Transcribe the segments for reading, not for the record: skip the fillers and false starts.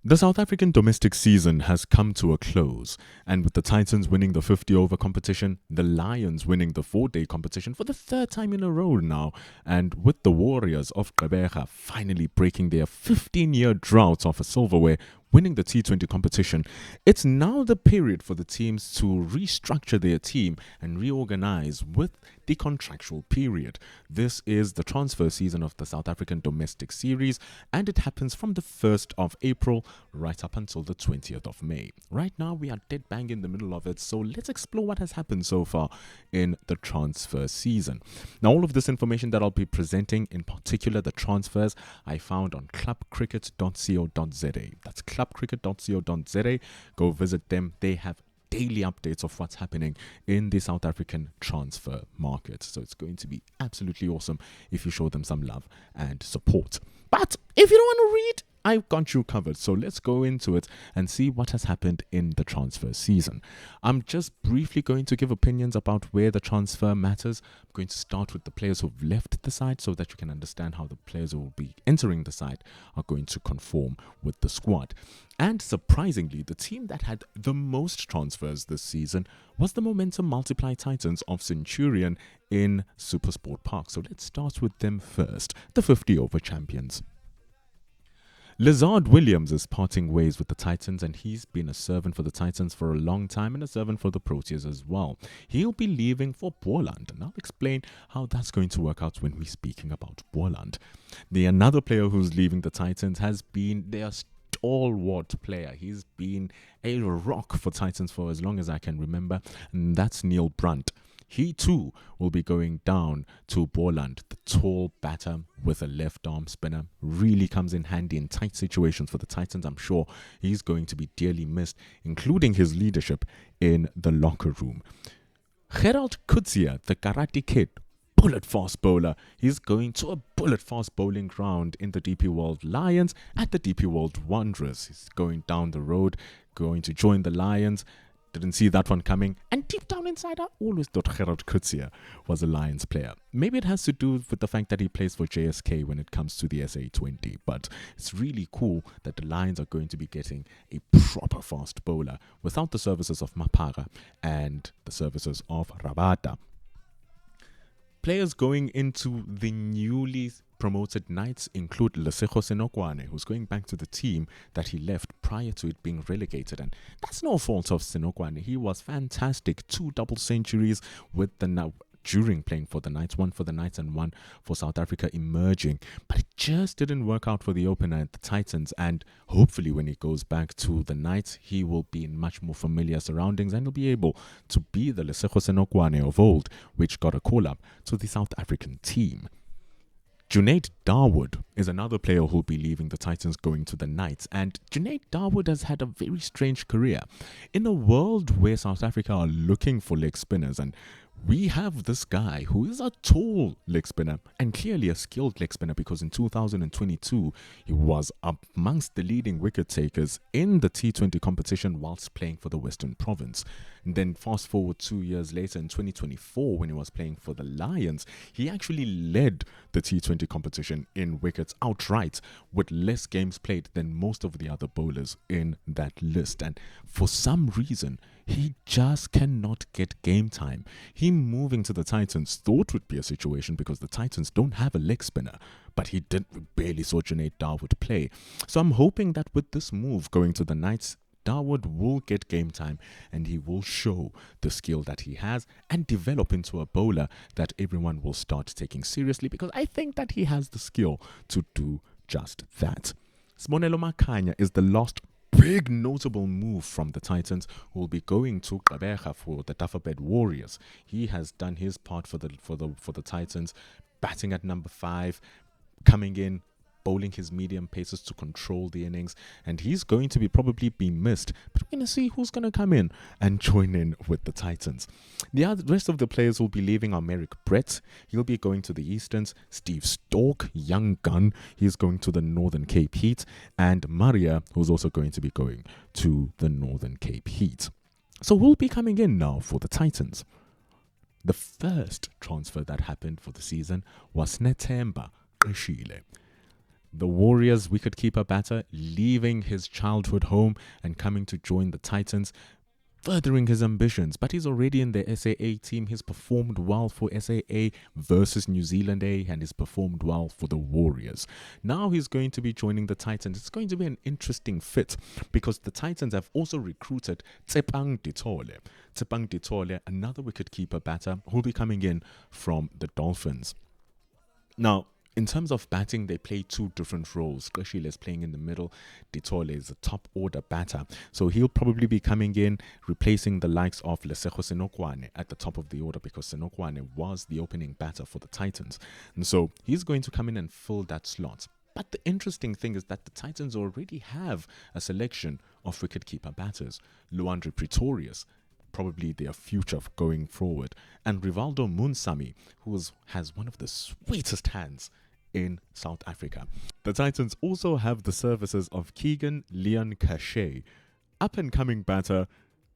The South African domestic season has come to a close, and with the Titans winning the 50 over competition, the Lions winning the 4-day competition for the third time in a row now, and with the Warriors of Gqeberha finally breaking their 15-year drought of a silverware, winning the T20 competition, it's now the period for the teams to restructure their team and reorganize with the contractual period. This is the transfer season of the South African domestic series, and it happens from the 1st of April right up until the 20th of May. Right now, we are dead bang in the middle of it, so let's explore what has happened so far in the transfer season. Now, all of this information that I'll be presenting, in particular the transfers, I found on clubcricket.co.za. That's clubcricket.co.za. Go visit them. They have daily updates of what's happening in the South African transfer market. So it's going to be absolutely awesome if you show them some love and support. But if you don't want to read, I've got you covered. So let's go into it and see what has happened in the transfer season. I'm just briefly going to give opinions about where the transfer matters. I'm going to start with the players who've left the side so that you can understand how the players who will be entering the side are going to conform with the squad. And surprisingly, the team that had the most transfers this season was the Momentum Multiply Titans of Centurion in SuperSport Park. So let's start with them first, the 50 over champions. Lazard Williams is parting ways with the Titans, and he's been a servant for the Titans for a long time and a servant for the Proteas as well. He'll be leaving for Boland, and I'll explain how that's going to work out when we're speaking about Boland. Another player who's leaving the Titans has been their stalwart player. He's been a rock for Titans for as long as I can remember, and that's Neil Brunt. He too will be going down to Boland. The tall batter with a left arm spinner really comes in handy in tight situations for the Titans. I'm sure he's going to be dearly missed, including his leadership in the locker room. Gerald Coetzee, the Karate Kid, bullet fast bowler. He's going to a bullet fast bowling ground in the DP World Lions at the DP World Wanderers. He's going down the road, going to join the Lions. Didn't see that one coming, and deep down inside, I always thought Gerald Coetzee was a Lions player. Maybe it has to do with the fact that he plays for JSK when it comes to the SA20, but it's really cool that the Lions are going to be getting a proper fast bowler without the services of Mapara and the services of Rabada. Players going into the newly promoted Knights include Lesego Senokwane, who's going back to the team that he left prior to it being relegated. And that's no fault of Senokwane. He was fantastic. 2 double centuries with during playing for the Knights, 1 for the Knights and 1 for South Africa emerging. But it just didn't work out for the opener at the Titans, and hopefully when he goes back to the Knights, he will be in much more familiar surroundings and he'll be able to be the Lesego Senokwane of old, which got a call-up to the South African team. Junaid Dawood is another player who'll be leaving the Titans going to the Knights, and Junaid Dawood has had a very strange career. In a world where South Africa are looking for leg spinners, and we have this guy who is a tall leg spinner and clearly a skilled leg spinner, because in 2022 he was amongst the leading wicket takers in the T20 competition whilst playing for the Western Province. And then fast forward 2 years later in 2024 when he was playing for the Lions, he actually led the T20 competition in wickets outright with less games played than most of the other bowlers in that list. And for some reason, he just cannot get game time. Him moving to the Titans thought would be a situation because the Titans don't have a leg spinner, but he barely saw Junaid Dawood play. So I'm hoping that with this move going to the Knights, Dawood will get game time and he will show the skill that he has and develop into a bowler that everyone will start taking seriously, because I think that he has the skill to do just that. Smonelo Makhanya is the last big notable move from the Titans, who will be going to Gqeberha for the Dufferbed Warriors. He has done his part for the Titans, batting at number 5, coming in, bowling his medium paces to control the innings, and he's going to probably be missed, but we're going to see who's going to come in and join in with the Titans. The rest of the players will be leaving are Merrick Brett. He'll be going to the Easterns. Steve Stork, young gun, he's going to the Northern Cape Heat, and Maria, who's also going to be going to the Northern Cape Heat. So who'll be coming in now for the Titans? The first transfer that happened for the season was Nethemba Qeshile. The Warriors wicketkeeper batter leaving his childhood home and coming to join the Titans, furthering his ambitions. But he's already in the SAA team. He's performed well for SAA versus New Zealand A, and he's performed well for the Warriors. Now he's going to be joining the Titans. It's going to be an interesting fit because the Titans have also recruited Tsepang Ditole. Tsepang Ditole, another wicketkeeper batter who'll be coming in from the Dolphins. Now, in terms of batting, they play two different roles. Qeshile is playing in the middle. Ditole is a top order batter. So he'll probably be coming in, replacing the likes of Lesego Senokwane at the top of the order because Senokwane was the opening batter for the Titans. And so he's going to come in and fill that slot. But the interesting thing is that the Titans already have a selection of wicketkeeper batters. Luandri Pretorius, probably their future going forward, and Rivaldo Munsami, who has one of the sweetest hands in South Africa. The Titans also have the services of Keegan Leon Cachet, up-and-coming batter,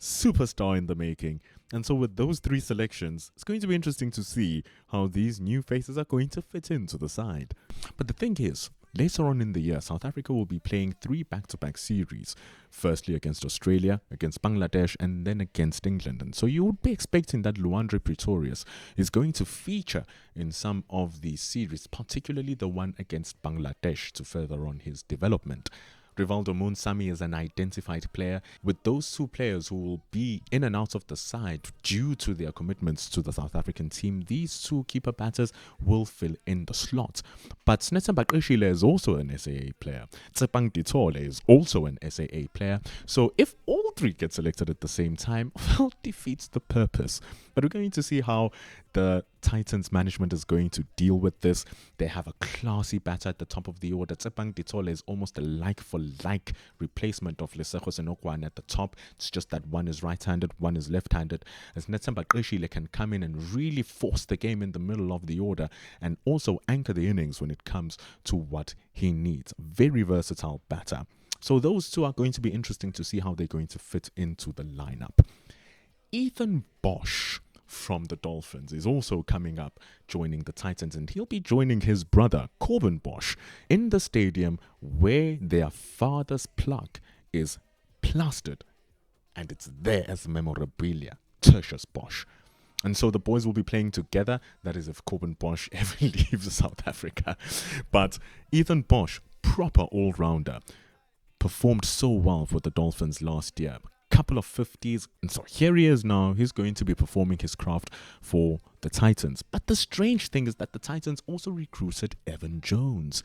superstar in the making. And so with those three selections, it's going to be interesting to see how these new faces are going to fit into the side. But the thing is, later on in the year, South Africa will be playing 3 back-to-back series. Firstly against Australia, against Bangladesh, and then against England. And so you would be expecting that Luandri Pretorius is going to feature in some of these series, particularly the one against Bangladesh, to further on his development. Rivaldo Munsami is an identified player. With those two players who will be in and out of the side due to their commitments to the South African team, these two keeper batters will fill in the slot. But Snetsamba Qeshile is also an SAA player. Tsepang Ditole is also an SAA player. So if all three get selected at the same time, well, defeats the purpose. But we're going to see how the Titans management is going to deal with this. They have a classy batter at the top of the order. Tsepang Ditole is almost a like-for-like replacement of Lesego Senokwane at the top. It's just that one is right-handed, one is left-handed. As Snetsamba Qeshile can come in and really force the game in the middle of the order and also anchor the innings when it comes to what he needs. Very versatile batter. So those two are going to be interesting to see how they're going to fit into the lineup. Ethan Bosch from the Dolphins is also coming up, joining the Titans, and he'll be joining his brother Corbin Bosch in the stadium where their father's plaque is plastered, and it's there as memorabilia, Tertius Bosch. And so the boys will be playing together. That is if Corbin Bosch ever leaves South Africa. But Ethan Bosch, proper all-rounder, performed so well for the Dolphins last year. Couple of 50s, and so here he is now. He's going to be performing his craft for the Titans. But the strange thing is that the Titans also recruited Evan Jones.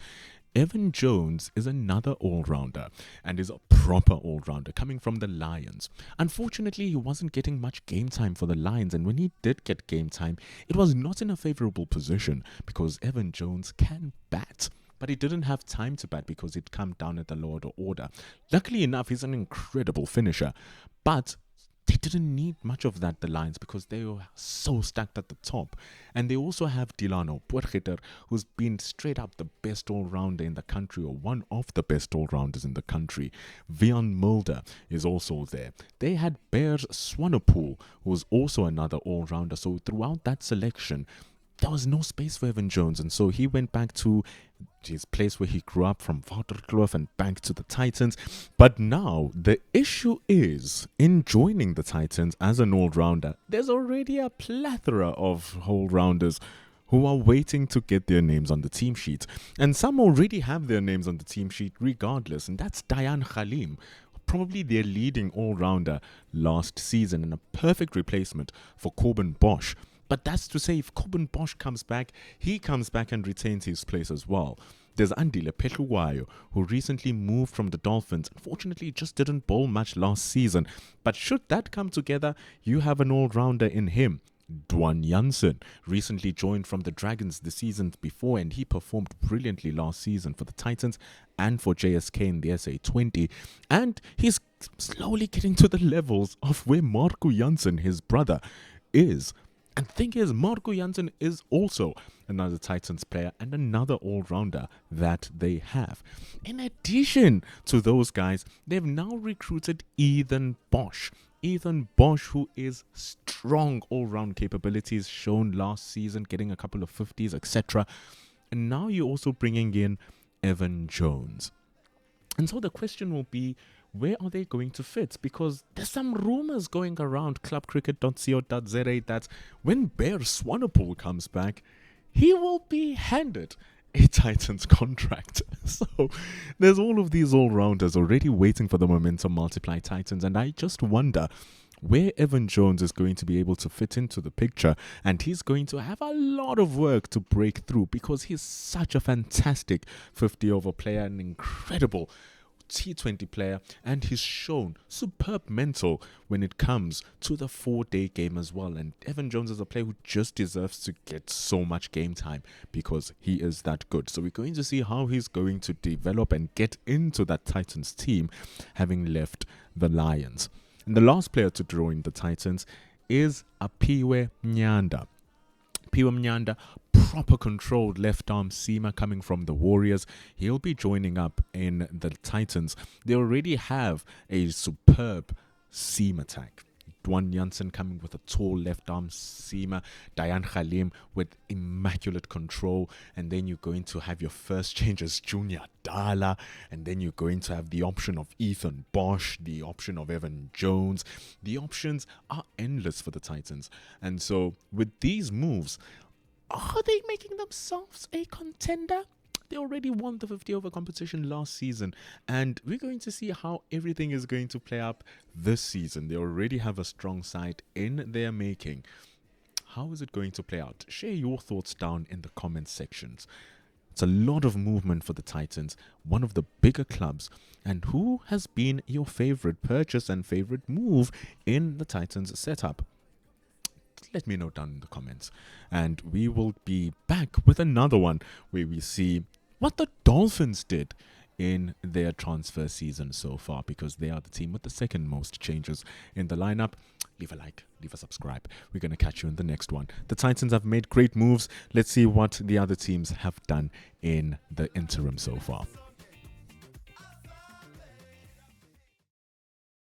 Evan Jones is another all-rounder and is a proper all-rounder coming from the Lions. Unfortunately, he wasn't getting much game time for the Lions, and when he did get game time, it was not in a favorable position because Evan Jones can bat. But he didn't have time to bat because he'd come down at the lower order. Luckily enough, he's an incredible finisher. But they didn't need much of that, the Lions, because they were so stacked at the top. And they also have Dilano Potgieter, who's been straight up the best all-rounder in the country, or one of the best all-rounders in the country. Vian Mulder is also there. They had Bears Swanepoel, who was also another all-rounder. So throughout that selection, there was no space for Evan Jones, and so he went back to his place where he grew up from Waterkloof and back to the Titans. But now the issue is in joining the Titans as an all-rounder, there's already a plethora of all-rounders who are waiting to get their names on the team sheet, and some already have their names on the team sheet regardless, and that's Dayan Khalim, probably their leading all-rounder last season and a perfect replacement for Corbin Bosch. But that's to say, if Corbin Bosch comes back, he comes back and retains his place as well. There's Andile Phehlukwayo, who recently moved from the Dolphins. Unfortunately, just didn't bowl much last season. But should that come together, you have an all-rounder in him. Dwan Jansen recently joined from the Dragons the season before, and he performed brilliantly last season for the Titans and for JSK in the SA20. And he's slowly getting to the levels of where Marco Jansen, his brother, is. And the thing is, Marco Jansen is also another Titans player and another all-rounder that they have. In addition to those guys, they've now recruited Ethan Bosch. Ethan Bosch, who is strong all-round capabilities shown last season, getting a couple of 50s, etc. And now you're also bringing in Evan Jones. And so the question will be, where are they going to fit? Because there's some rumors going around clubcricket.co.za that when Bear Swanepoel comes back, he will be handed a Titans contract. So there's all of these all-rounders already waiting for the momentum multiply Titans, and I just wonder where Evan Jones is going to be able to fit into the picture, and he's going to have a lot of work to break through because he's such a fantastic 50-over player, an incredible T20 player, and he's shown superb mental when it comes to the 4-day game as well. And Evan Jones is a player who just deserves to get so much game time because he is that good. So we're going to see how he's going to develop and get into that Titans team, having left the Lions. And the last player to join the Titans is Aphiwe Nyanda. Aphiwe Nyanda, proper controlled left arm seamer coming from the Warriors. He'll be joining up in the Titans. They already have a superb seam attack. Dwan Jansen coming with a tall left arm seamer, Dayan Khalim with immaculate control, and then you're going to have your first changes, Junior Dala, and then you're going to have the option of Ethan Bosch, the option of Evan Jones. The options are endless for the Titans. And so with these moves, are they making themselves a contender? They already won the 50-over competition last season, and we're going to see how everything is going to play up this season. They already have a strong side in their making. How is it going to play out? Share your thoughts down in the comment sections. It's a lot of movement for the Titans, one of the bigger clubs. And who has been your favorite purchase and favorite move in the Titans setup? Let me know down in the comments. And we will be back with another one where we see what the Dolphins did in their transfer season so far, because they are the team with the second most changes in the lineup. Leave a like, leave a subscribe. We're going to catch you in the next one. The Titans have made great moves. Let's see what the other teams have done in the interim so far.